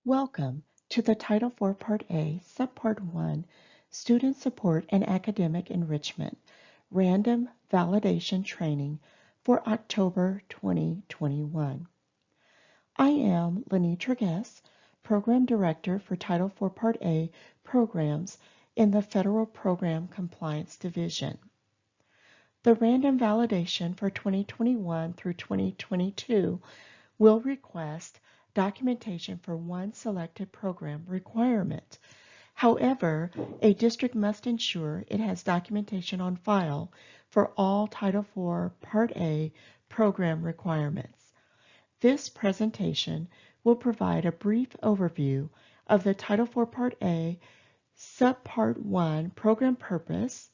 Welcome to the Title IV Part A, Subpart 1, Student Support and Academic Enrichment, Random Validation Training for October 2021. I am Lenitra Guess, Program Director for Title IV Part A Programs in the Federal Program Compliance Division. The random validation for 2021 through 2022 will request documentation for one selected program requirement. However, a district must ensure it has documentation on file for all Title IV Part A program requirements. This presentation will provide a brief overview of the Title IV Part A Subpart 1 program purpose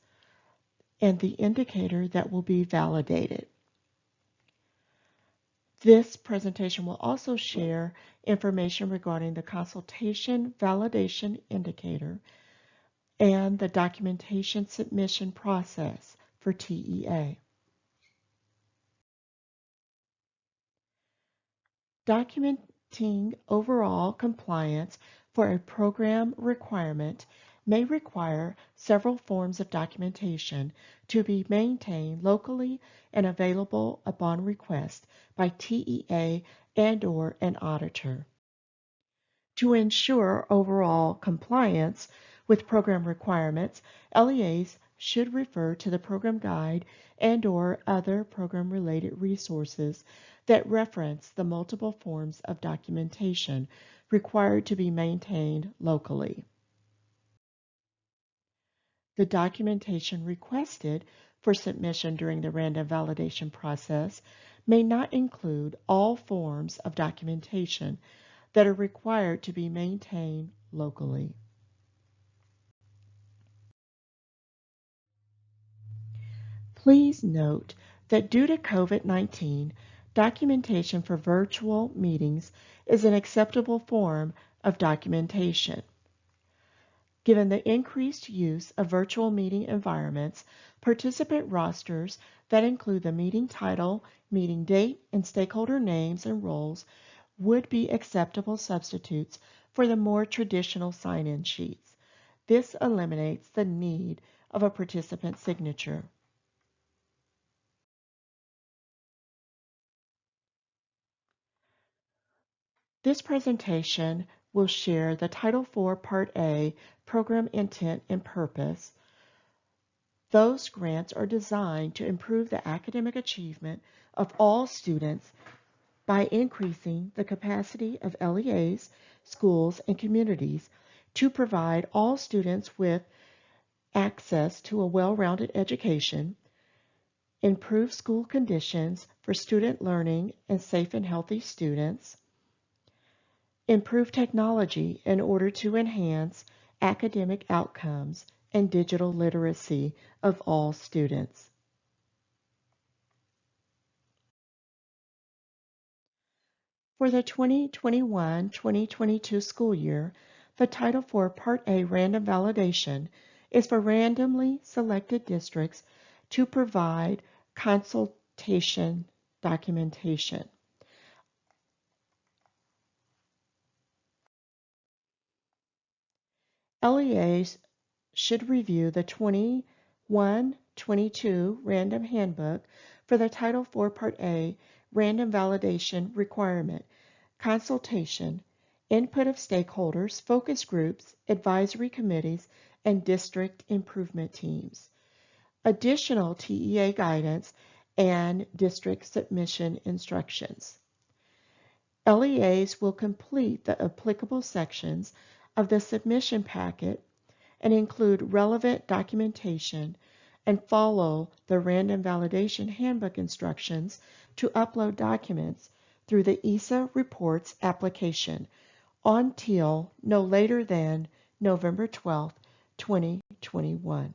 and the indicator that will be validated. This presentation will also share information regarding the consultation validation indicator and the documentation submission process for TEA. Documenting overall compliance for a program requirement may require several forms of documentation to be maintained locally and available upon request by TEA and/or an auditor. To ensure overall compliance with program requirements, LEAs should refer to the program guide and/or other program-related resources that reference the multiple forms of documentation required to be maintained locally. The documentation requested for submission during the random validation process may not include all forms of documentation that are required to be maintained locally. Please note that due to COVID-19, documentation for virtual meetings is an acceptable form of documentation. Given the increased use of virtual meeting environments, participant rosters that include the meeting title, meeting date, and stakeholder names and roles would be acceptable substitutes for the more traditional sign-in sheets. This eliminates the need of a participant signature. This presentation will share the Title IV Part A program intent and purpose. Those grants are designed to improve the academic achievement of all students by increasing the capacity of LEAs, schools, and communities to provide all students with access to a well-rounded education, improve school conditions for student learning and safe and healthy students, improve technology in order to enhance academic outcomes and digital literacy of all students. For the 2021-2022 school year, the Title IV Part A random validation is for randomly selected districts to provide consultation documentation. LEAs should review the 21-22 Random Handbook for the Title IV Part A Random Validation Requirement, consultation, input of stakeholders, focus groups, advisory committees, and district improvement teams, additional TEA guidance, and district submission instructions. LEAs will complete the applicable sections of the submission packet and include relevant documentation and follow the Random Validation Handbook instructions to upload documents through the ESSA Reports application until no later than November 12, 2021.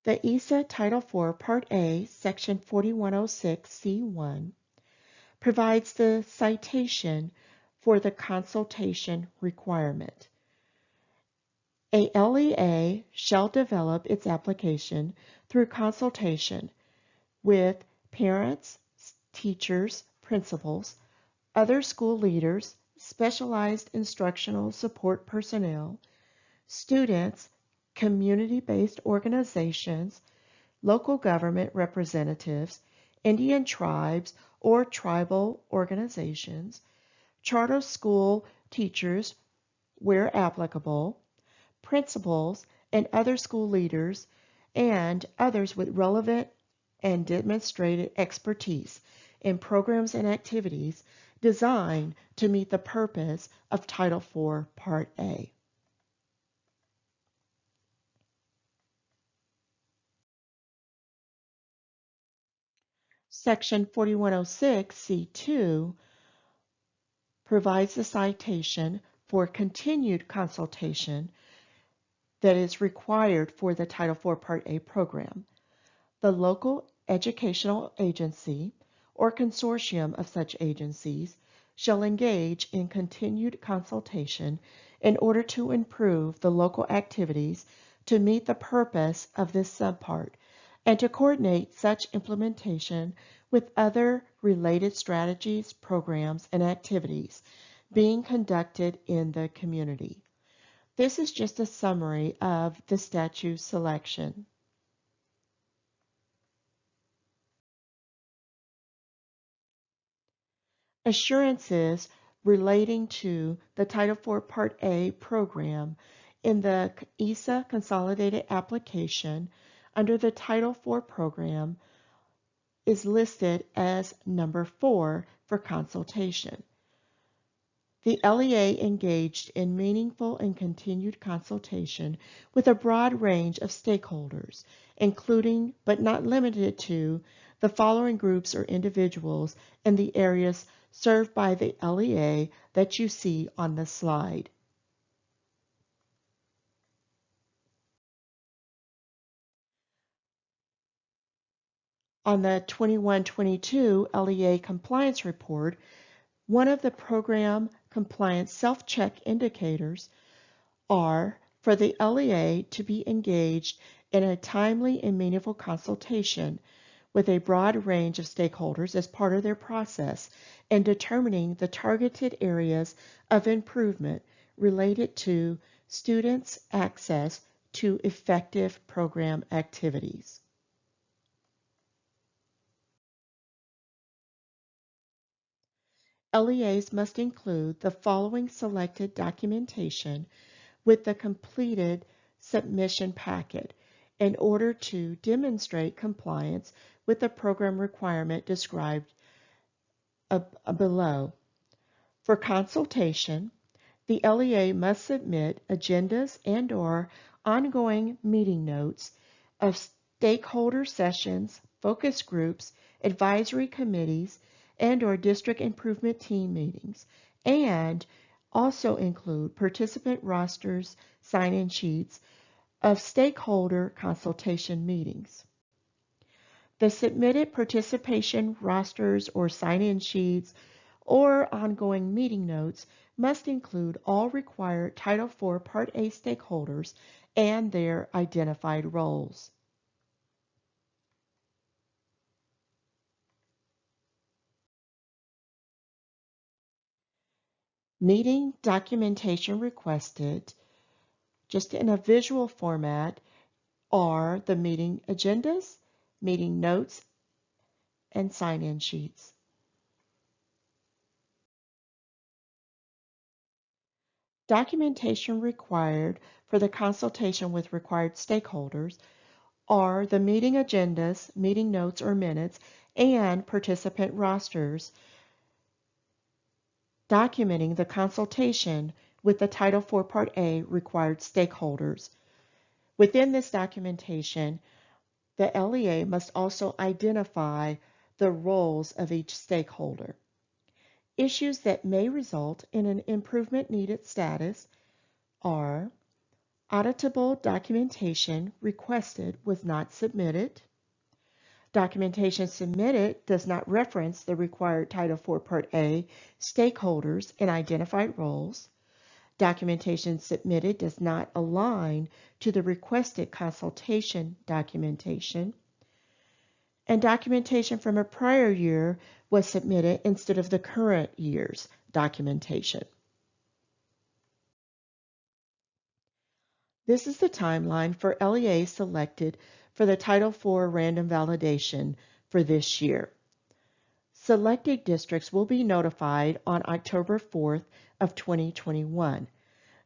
The ESSA Title IV Part A, Section 4106C1 provides the citation for the consultation requirement. A LEA shall develop its application through consultation with parents, teachers, principals, other school leaders, specialized instructional support personnel, students, community-based organizations, local government representatives, Indian tribes or tribal organizations, charter school teachers where applicable, principals and other school leaders, and others with relevant and demonstrated expertise in programs and activities designed to meet the purpose of Title IV, Part A. Section 4106C2 provides the citation for continued consultation that is required for the Title IV Part A program. The local educational agency or consortium of such agencies shall engage in continued consultation in order to improve the local activities to meet the purpose of this subpart and to coordinate such implementation with other related strategies, programs, and activities being conducted in the community. This is just a summary of the statute selection. Assurances relating to the Title IV Part A program in the ESSA Consolidated application under the Title IV program is listed as number 4 for consultation. The LEA engaged in meaningful and continued consultation with a broad range of stakeholders, including but not limited to the following groups or individuals in the areas served by the LEA that you see on the slide. On the 21-22 LEA Compliance Report, one of the program compliance self-check indicators are for the LEA to be engaged in a timely and meaningful consultation with a broad range of stakeholders as part of their process in determining the targeted areas of improvement related to students' access to effective program activities. LEAs must include the following selected documentation with the completed submission packet in order to demonstrate compliance with the program requirement described below. For consultation, the LEA must submit agendas and/or ongoing meeting notes of stakeholder sessions, focus groups, advisory committees, and/or district improvement team meetings, and also include participant rosters, sign-in sheets of stakeholder consultation meetings. The submitted participation rosters or sign-in sheets or ongoing meeting notes must include all required Title IV Part A stakeholders and their identified roles. Meeting documentation requested, just in a visual format, are the meeting agendas, meeting notes, and sign-in sheets. Documentation required for the consultation with required stakeholders are the meeting agendas, meeting notes or minutes, and participant rosters documenting the consultation with the Title IV Part A required stakeholders. Within this documentation, the LEA must also identify the roles of each stakeholder. Issues that may result in an improvement needed status are auditable documentation requested was not submitted, documentation submitted does not reference the required Title IV Part A stakeholders and identified roles, documentation submitted does not align to the requested consultation documentation, and documentation from a prior year was submitted instead of the current year's documentation. This is the timeline for LEAs selected for the Title IV random validation for this year. Selected districts will be notified on October 4th of 2021.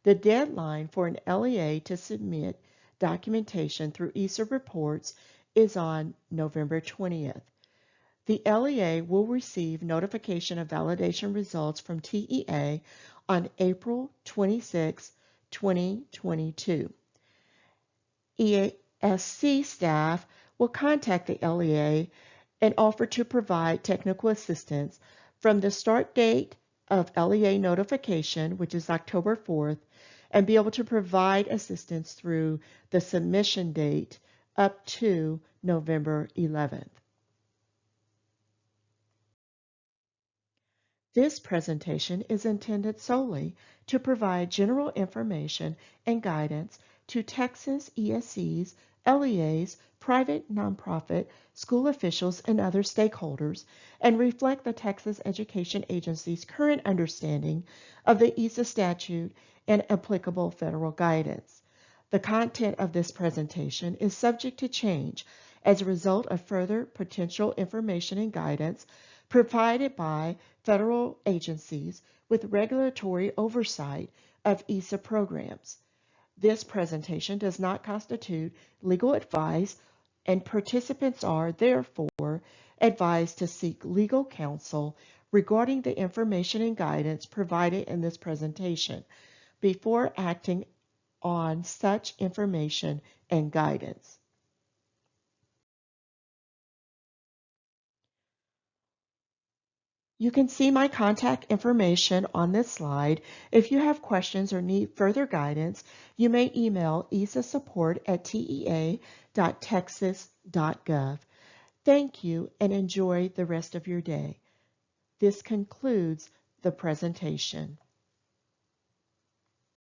The deadline for an LEA to submit documentation through ESSA reports is on November 20th. The LEA will receive notification of validation results from TEA on April 26, 2022. ESSA staff will contact the LEA and offer to provide technical assistance from the start date of LEA notification, which is October 4th, and be able to provide assistance through the submission date up to November 11th. This presentation is intended solely to provide general information and guidance to Texas ESCs, LEAs, private, nonprofit, school officials, and other stakeholders, and reflect the Texas Education Agency's current understanding of the ESSA statute and applicable federal guidance. The content of this presentation is subject to change as a result of further potential information and guidance provided by federal agencies with regulatory oversight of ESSA programs. This presentation does not constitute legal advice, and participants are, therefore, advised to seek legal counsel regarding the information and guidance provided in this presentation before acting on such information and guidance. You can see my contact information on this slide. If you have questions or need further guidance, you may email essasupport@tea.texas.gov. Thank you and enjoy the rest of your day. This concludes the presentation.